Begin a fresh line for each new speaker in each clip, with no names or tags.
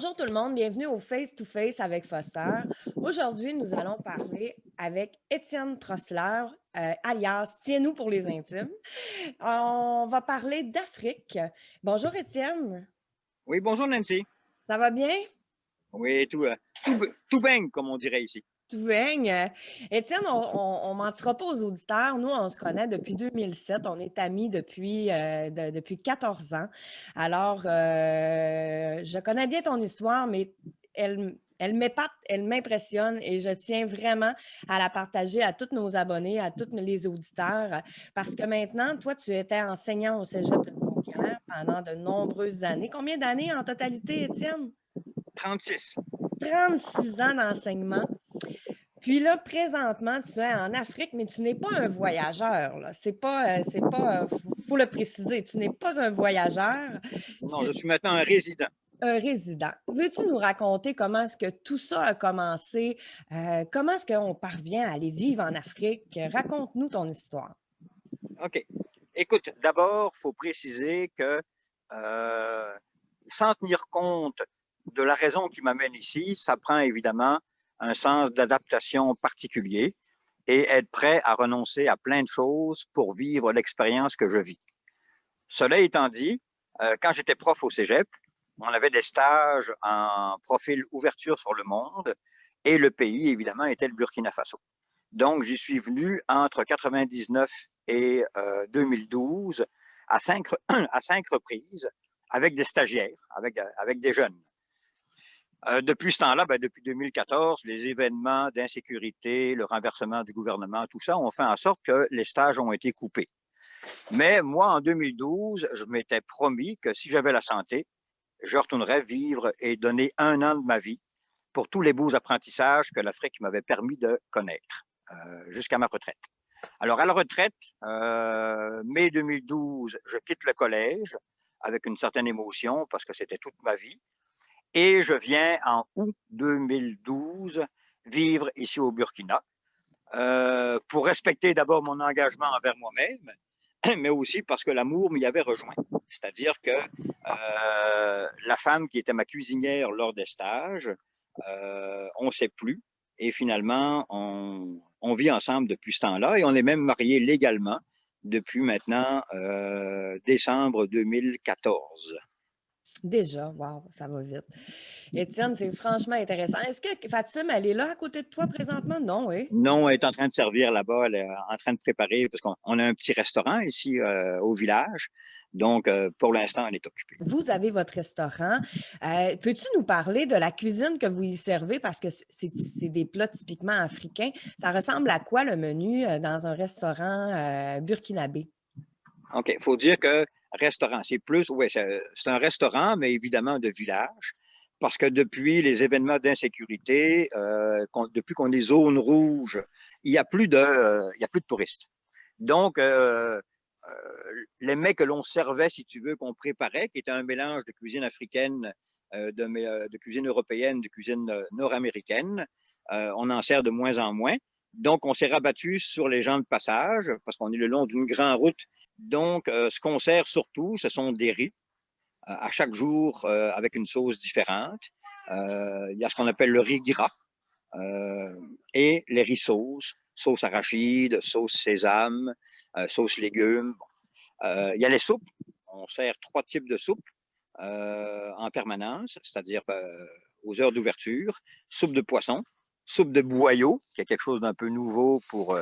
Bonjour tout le monde, bienvenue au Face to Face avec Foster. Aujourd'hui, nous allons parler avec Étienne Trossler, alias Tiens-nous pour les intimes. On va parler d'Afrique. Bonjour Étienne,
Oui, bonjour Nancy.
ça va bien?
Oui, tout baigne, comme on dirait ici.
Tout baigne. Étienne, on mentira pas aux auditeurs. Nous, on se connaît depuis 2007. On est amis depuis 14 ans. Alors, je connais bien ton histoire, mais elle m'épate, elle m'impressionne et je tiens vraiment à la partager à tous nos abonnés, à tous les auditeurs, parce que maintenant, toi, tu étais enseignant au Cégep de Jonquière pendant de nombreuses années. Combien d'années en totalité, Étienne?
36.
36 ans d'enseignement. Puis là, présentement, tu es en Afrique, mais tu n'es pas un voyageur, là. Faut le préciser, tu n'es pas un voyageur,
Non,
tu
je suis maintenant un résident.
un résident. Veux-tu nous raconter comment est-ce que tout ça a commencé? Comment est-ce qu'on parvient à aller vivre en Afrique? Raconte-nous ton histoire.
OK. Écoute, d'abord, il faut préciser que euh, sans tenir compte de la raison qui m'amène ici, ça prend évidemment un sens d'adaptation particulier et être prêt à renoncer à plein de choses pour vivre l'expérience que je vis. Cela étant dit, quand j'étais prof au Cégep, on avait des stages en profil ouverture sur le monde et le pays, évidemment, était le Burkina Faso. Donc, j'y suis venu entre 99 et 2012 à cinq, à 5 reprises avec des stagiaires, avec des jeunes. Depuis ce temps-là, depuis 2014, les événements d'insécurité, le renversement du gouvernement, tout ça ont fait en sorte que les stages ont été coupés. Mais moi, en 2012, je m'étais promis que si j'avais la santé, je retournerais vivre et donner 1 an de ma vie pour tous les beaux apprentissages que l'Afrique m'avait permis de connaître jusqu'à ma retraite. Alors, à la retraite, mai 2012, je quitte le collège avec une certaine émotion parce que c'était toute ma vie. Et je viens en août 2012 vivre ici au Burkina pour respecter d'abord mon engagement envers moi-même, mais aussi parce que l'amour m'y avait rejoint. C'est-à-dire que la femme qui était ma cuisinière lors des stages, on ne sait plus. Et finalement, on vit ensemble depuis ce temps-là et on est même mariés légalement depuis maintenant décembre 2014.
Déjà, wow, ça va vite. Étienne, c'est franchement intéressant. Est-ce que Fatim, elle est là à côté de toi présentement? Non, oui.
Non, elle est en train de servir là-bas, elle est en train de préparer, parce qu'on a un petit restaurant ici au village. Donc, pour l'instant, elle est occupée.
Vous avez votre restaurant. Peux-tu nous parler de la cuisine que vous y servez? Parce que c'est des plats typiquement africains. Ça ressemble à quoi le menu dans un restaurant burkinabé?
OK, il faut dire que restaurant, c'est plus, oui, c'est un restaurant, mais évidemment de village, parce que depuis les événements d'insécurité, depuis qu'on est zone rouge, il y a plus de touristes. Donc, les mets que l'on servait, si tu veux, qu'on préparait, qui était un mélange de cuisine africaine, de cuisine européenne, de cuisine nord-américaine, on en sert de moins en moins. Donc, on s'est rabattu sur les gens de passage, parce qu'on est le long d'une grande route. Donc, ce qu'on sert surtout, ce sont des riz, à chaque jour avec une sauce différente. Il y a ce qu'on appelle le riz gras et les riz sauces, sauce arachide, sauce sésame, sauce légumes. Il y a les soupes. On sert 3 types de soupes en permanence, c'est-à-dire aux heures d'ouverture. Soupe de poisson, soupe de boyau, qui est quelque chose d'un peu nouveau pour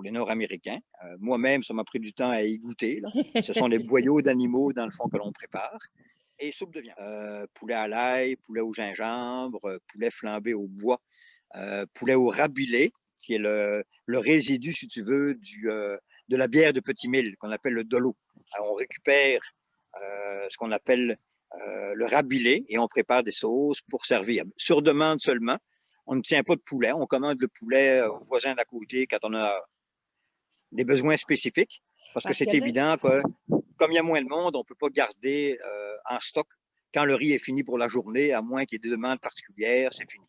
les Nord-Américains. Moi-même, ça m'a pris du temps à y goûter. Là. Ce sont les boyaux d'animaux, dans le fond, que l'on prépare. Et soupe de viande. Poulet à l'ail, poulet au gingembre, poulet flambé au bois, poulet au rabilé, qui est le résidu, si tu veux, de la bière de Petit Mille, qu'on appelle le dolo. Alors, on récupère ce qu'on appelle le rabilé et on prépare des sauces pour servir. Sur demande seulement. On ne tient pas de poulet. On commande le poulet au voisin d'à côté quand on a des besoins spécifiques. Parce que
Parce que
c'est
là,
évident que, comme il y a moins de monde, on ne peut pas garder en stock quand le riz est fini pour la journée, à moins qu'il y ait des demandes particulières, c'est fini.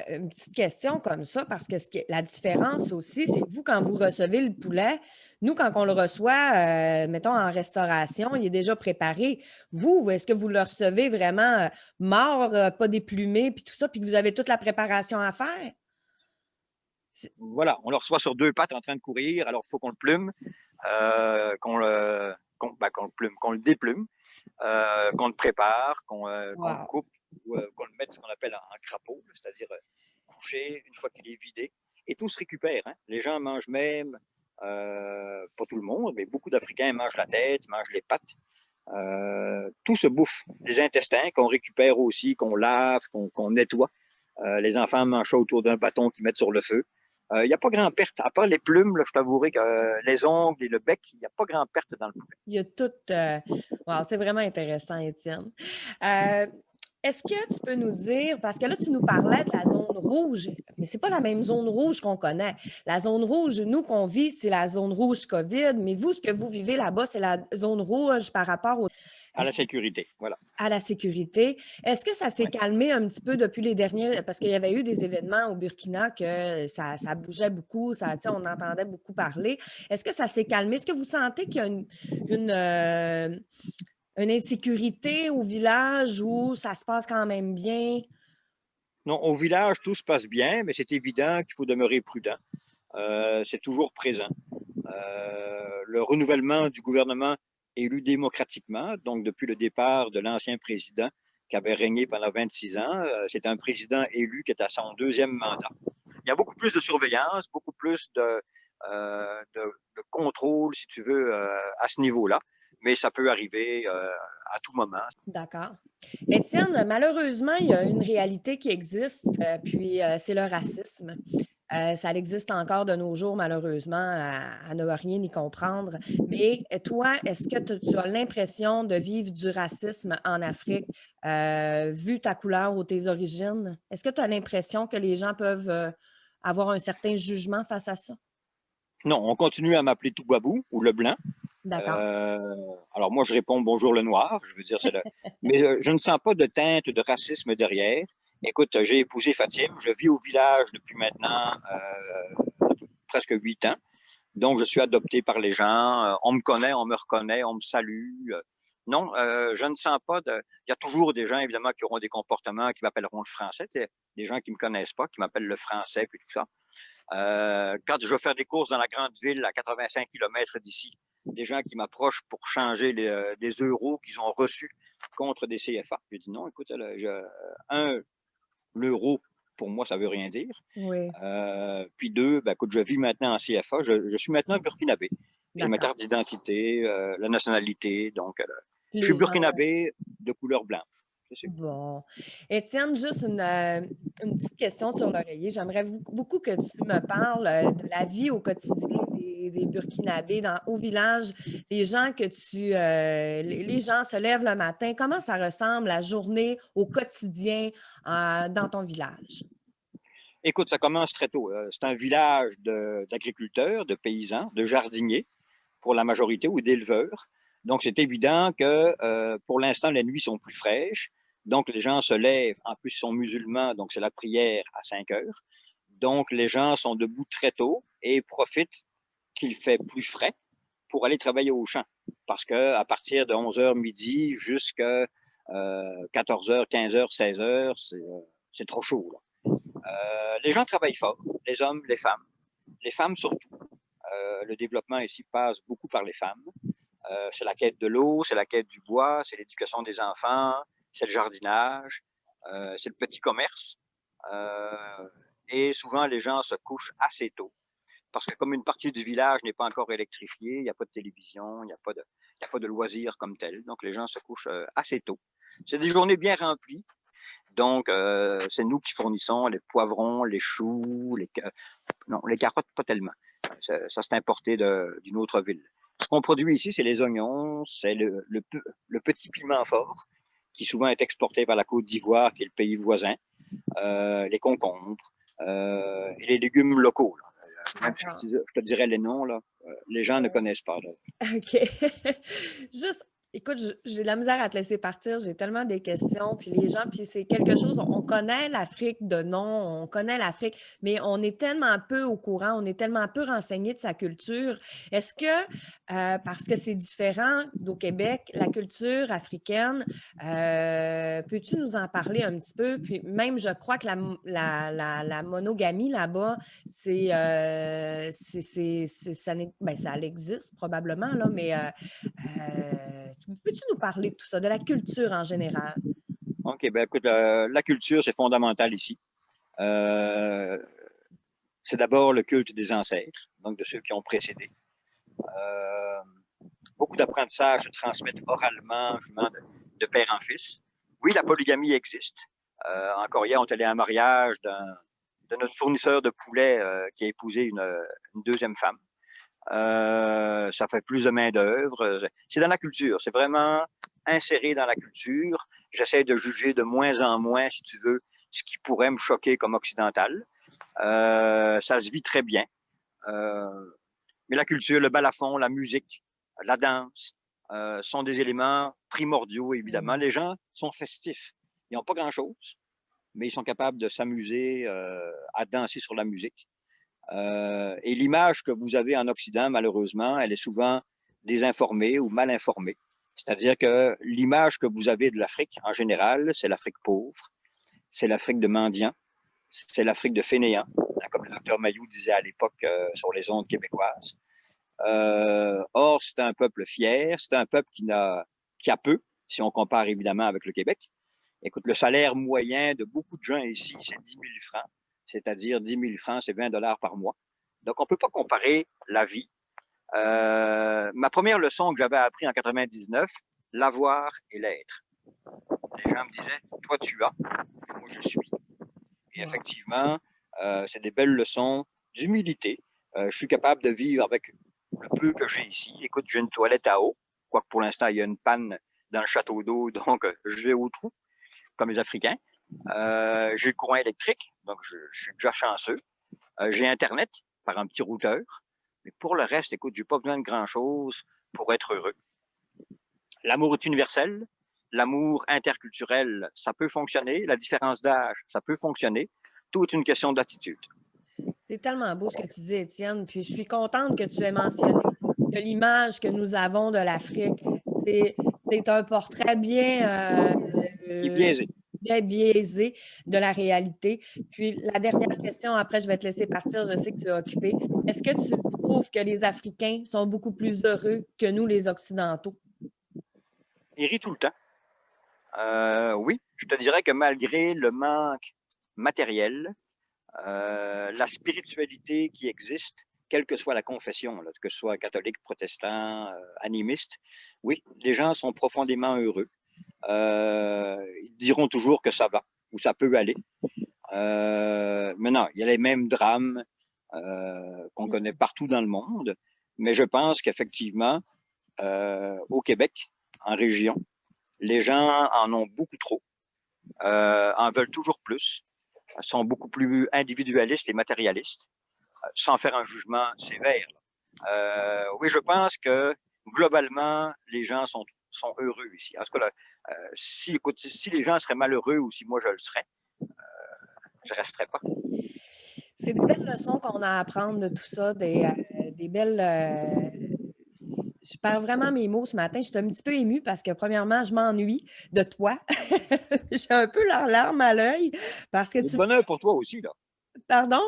Une petite question comme ça, parce que la différence aussi, c'est que vous, quand vous recevez le poulet, nous, quand on le reçoit, mettons en restauration, il est déjà préparé. Vous, est-ce que vous le recevez vraiment mort, pas déplumé, puis tout ça, puis que vous avez toute la préparation à faire?
Voilà, on le reçoit sur deux pattes en train de courir, alors il faut qu'on le plume, qu'on le plume, qu'on le déplume, qu'on le prépare, qu'on le
Wow.
coupe, ou qu'on le mette ce qu'on appelle en crapaud, c'est-à-dire couché une fois qu'il est vidé. Et tout se récupère. Hein. Les gens mangent même, pas tout le monde, mais beaucoup d'Africains mangent la tête, mangent les pattes. Tout se bouffe. Les intestins qu'on récupère aussi, qu'on lave, qu'on nettoie. Les enfants mangent ça autour d'un bâton qu'ils mettent sur le feu. Il n'y a pas grand perte. À part les plumes, là, je t'avouerai que les ongles et le bec, il n'y a pas grand perte dans le poulet.
Il y a tout. Wow, c'est vraiment intéressant, Étienne. Est-ce que tu peux nous dire, parce que là, tu nous parlais de la zone rouge, mais ce n'est pas la même zone rouge qu'on connaît. La zone rouge, nous, qu'on vit, c'est la zone rouge COVID, mais vous, ce que vous vivez là-bas, c'est la zone rouge par rapport
À la sécurité, voilà.
à la sécurité. Est-ce que ça s'est
Ouais.
calmé un petit peu depuis les derniers, parce qu'il y avait eu des événements au Burkina que ça bougeait beaucoup, on entendait beaucoup parler. Est-ce que ça s'est calmé? Est-ce que vous sentez qu'il y a une insécurité au village où ça se passe quand même bien?
Non, au village, tout se passe bien, mais c'est évident qu'il faut demeurer prudent. C'est toujours présent. Le renouvellement du gouvernement élu démocratiquement, donc depuis le départ de l'ancien président qui avait régné pendant 26 ans, c'est un président élu qui est à son deuxième mandat. Il y a beaucoup plus de surveillance, beaucoup plus de contrôle, si tu veux, à ce niveau-là, mais ça peut arriver à tout moment.
D'accord. Étienne, malheureusement, il y a une réalité qui existe, puis c'est le racisme. Ça existe encore de nos jours, malheureusement, à ne rien y comprendre. Mais toi, est-ce que tu as l'impression de vivre du racisme en Afrique, vu ta couleur ou tes origines? Est-ce que tu as l'impression que les gens peuvent avoir un certain jugement face à ça?
Non, on continue à m'appeler Toubabou ou le blanc.
D'accord.
Alors moi, je réponds bonjour le noir, je veux dire, mais je ne sens pas de teinte de racisme derrière. Écoute, j'ai épousé Fatim, je vis au village depuis maintenant presque 8 ans, donc je suis adopté par les gens, on me connaît, on me reconnaît, on me salue. Non, je ne sens pas de... Il y a toujours des gens, évidemment, qui auront des comportements qui m'appelleront le français, des gens qui ne me connaissent pas, qui m'appellent le français, puis tout ça. Quand je vais faire des courses dans la grande ville à 85 km d'ici, des gens qui m'approchent pour changer des euros qu'ils ont reçus contre des CFA. Je dis non, écoute, l'euro, pour moi, ça veut rien dire.
Oui,
Puis deux, ben, écoute, je vis maintenant en CFA. Je suis maintenant burkinabé. J'ai ma
d'accord.
carte d'identité, la nationalité. Donc, je suis
Les gens.
burkinabé de couleur blanche. C'est sûr.
Bon. Étienne, juste une petite question sur l'oreiller. J'aimerais beaucoup que tu me parles de la vie au quotidien des Burkinabés au village, les gens les gens se lèvent le matin. Comment ça ressemble la journée au quotidien dans ton village?
Écoute, ça commence très tôt. C'est un village d'agriculteurs, de paysans, de jardiniers, pour la majorité, ou d'éleveurs. Donc, c'est évident que pour l'instant, les nuits sont plus fraîches. Donc, les gens se lèvent. En plus, ils sont musulmans, donc c'est la prière à 5 heures. Donc, les gens sont debout très tôt et profitent qu'il fait plus frais pour aller travailler au champ. Parce qu'à partir de 11 heures midi jusqu'à 14 heures, 15 heures, 16 heures, c'est trop chaud. Là. Les gens travaillent fort, les hommes, les femmes. Les femmes surtout. Le développement ici passe beaucoup par les femmes. C'est la quête de l'eau, c'est la quête du bois, c'est l'éducation des enfants, c'est le jardinage, c'est le petit commerce. Et souvent, les gens se couchent assez tôt. Parce que comme une partie du village n'est pas encore électrifiée, il n'y a pas de télévision, il n'y a pas de loisirs comme tel. Donc, les gens se couchent assez tôt. C'est des journées bien remplies. Donc, c'est nous qui fournissons les poivrons, les choux, non, les carottes, pas tellement. Ça c'est importé d'une autre ville. Ce qu'on produit ici, c'est les oignons, c'est le petit piment fort, qui souvent est exporté vers la Côte d'Ivoire, qui est le pays voisin, les concombres et les légumes locaux. Là. Même si je te dirais les noms, là, les gens ne connaissent pas. Là.
OK. Juste Écoute, j'ai de la misère à te laisser partir. J'ai tellement des questions. Puis les gens, puis c'est quelque chose, on connaît l'Afrique de nom, on connaît l'Afrique, mais on est tellement peu au courant, on est tellement peu renseigné de sa culture. Est-ce que, parce que c'est différent d'au Québec, la culture africaine, peux-tu nous en parler un petit peu? Puis même, je crois que la monogamie là-bas, ben, ça existe probablement, là, mais peux-tu nous parler de tout ça, de la culture en général?
OK, ben écoute, la culture, c'est fondamental ici. Euh, c'est d'abord le culte des ancêtres, donc de ceux qui ont précédé. Euh, beaucoup d'apprentissages se transmettent oralement, justement, de père en fils. Oui, la polygamie existe. Encore hier, on est allé à un mariage de notre fournisseur de poulet qui a épousé une deuxième femme. Ça fait plus de main-d'œuvre. C'est dans la culture. C'est vraiment inséré dans la culture. J'essaie de juger de moins en moins, si tu veux, ce qui pourrait me choquer comme occidental. Ça se vit très bien. Euh, mais la culture, le balafon, la musique, la danse sont des éléments primordiaux, évidemment.
Mm.
Les gens sont festifs. Ils n'ont pas grand-chose, mais ils sont capables de s'amuser à danser sur la musique. Et l'image que vous avez en Occident, malheureusement, elle est souvent désinformée ou mal informée. C'est-à-dire que l'image que vous avez de l'Afrique, en général, c'est l'Afrique pauvre, c'est l'Afrique de mendiants, c'est l'Afrique de fainéants, comme le docteur Mayou disait à l'époque sur les ondes québécoises. Or, c'est un peuple fier, c'est un peuple qui a peu, si on compare évidemment avec le Québec. Écoute, le salaire moyen de beaucoup de gens ici, c'est 10 000 francs, c'est-à-dire 10 000 francs, c'est 20 $ par mois. Donc, on ne peut pas comparer la vie. Ma première leçon que j'avais appris en 99, l'avoir et l'être. Les gens me disaient, toi tu as, moi je suis. Et
Wow.
effectivement, c'est des belles leçons d'humilité. Je suis capable de vivre avec le peu que j'ai ici. Écoute, j'ai une toilette à eau, quoique pour l'instant, il y a une panne dans le château d'eau, donc je vais au trou, comme les Africains. J'ai le courant électrique, donc je suis déjà chanceux. J'ai Internet par un petit routeur. Mais pour le reste, écoute, j'ai pas besoin de grand-chose pour être heureux. L'amour est universel. L'amour interculturel, ça peut fonctionner. La différence d'âge, ça peut fonctionner. Tout est une question d'attitude.
C'est tellement beau ce que tu dis, Étienne. Puis je suis contente que tu aies mentionné que l'image que nous avons de l'Afrique, c'est, c'est un portrait
Il est
euh,
biaisé.
bien biaisé de la réalité. Puis la dernière question, après je vais te laisser partir, je sais que tu es occupé. Est-ce que tu trouves que les Africains sont beaucoup plus heureux que nous, les Occidentaux?
Il rit tout le temps. Oui, je te dirais que malgré le manque matériel, la spiritualité qui existe, quelle que soit la confession, là, que ce soit catholique, protestant, animiste, oui, les gens sont profondément heureux. Ils diront toujours que ça va ou ça peut aller. Mais non, il y a les mêmes drames qu'on connaît partout dans le monde. Mais je pense qu'effectivement, au Québec, en région, les gens en ont beaucoup trop, en veulent toujours plus, sont beaucoup plus individualistes et matérialistes, sans faire un jugement sévère. Oui, je pense que globalement, les gens sont heureux ici. En tout cas, là, écoute, si les gens seraient malheureux ou si moi je le serais, je ne resterais pas.
C'est des belles leçons qu'on a à apprendre de tout ça, des belles. Je perds vraiment mes mots ce matin. Je suis un petit peu émue parce que, premièrement, je m'ennuie de toi. J'ai un peu la larme à l'œil parce que
Il y a de
tu.
bonheur pour toi aussi, là.
Pardon?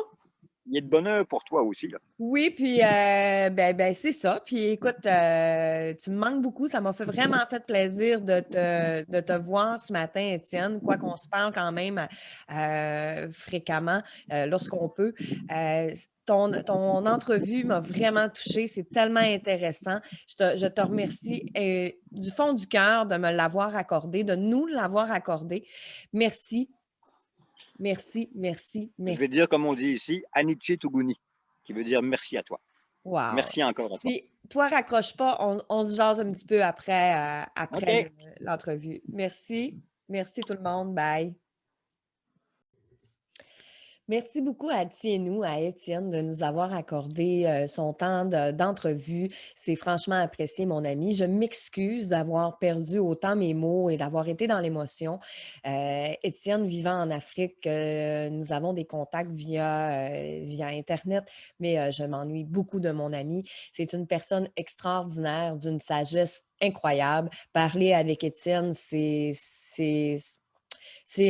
Il y a de bonheur pour toi aussi, là.
Oui, puis ben, c'est ça. Puis écoute, tu me manques beaucoup. Ça m'a vraiment fait plaisir de te voir ce matin, Étienne, quoi qu'on se parle quand même fréquemment lorsqu'on peut. Ton entrevue m'a vraiment touchée. C'est tellement intéressant. Je te remercie du fond du cœur de me l'avoir accordé, de nous l'avoir accordé. Merci, merci, merci,
Je vais
merci.
dire, comme on dit ici, Aniche Tuguni, qui veut dire merci à toi.
Wow.
Merci encore à toi.
Puis, toi, raccroche pas, on se jase un petit peu après, après
OK.
l'entrevue. Merci. Merci tout le monde. Bye. Merci beaucoup à Tiennou, à Étienne de nous avoir accordé son temps d'entrevue. C'est franchement apprécié, mon ami. Je m'excuse d'avoir perdu autant mes mots et d'avoir été dans l'émotion. Étienne, vivant en Afrique, nous avons des contacts via Internet, mais je m'ennuie beaucoup de mon ami. C'est une personne extraordinaire, d'une sagesse incroyable. Parler avec Étienne, c'est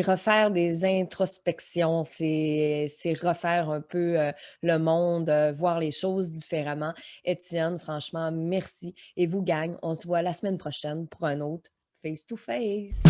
refaire des introspections, c'est refaire un peu le monde, voir les choses différemment. Étienne, franchement, merci. Et vous, gang, on se voit la semaine prochaine pour un autre Face to Face.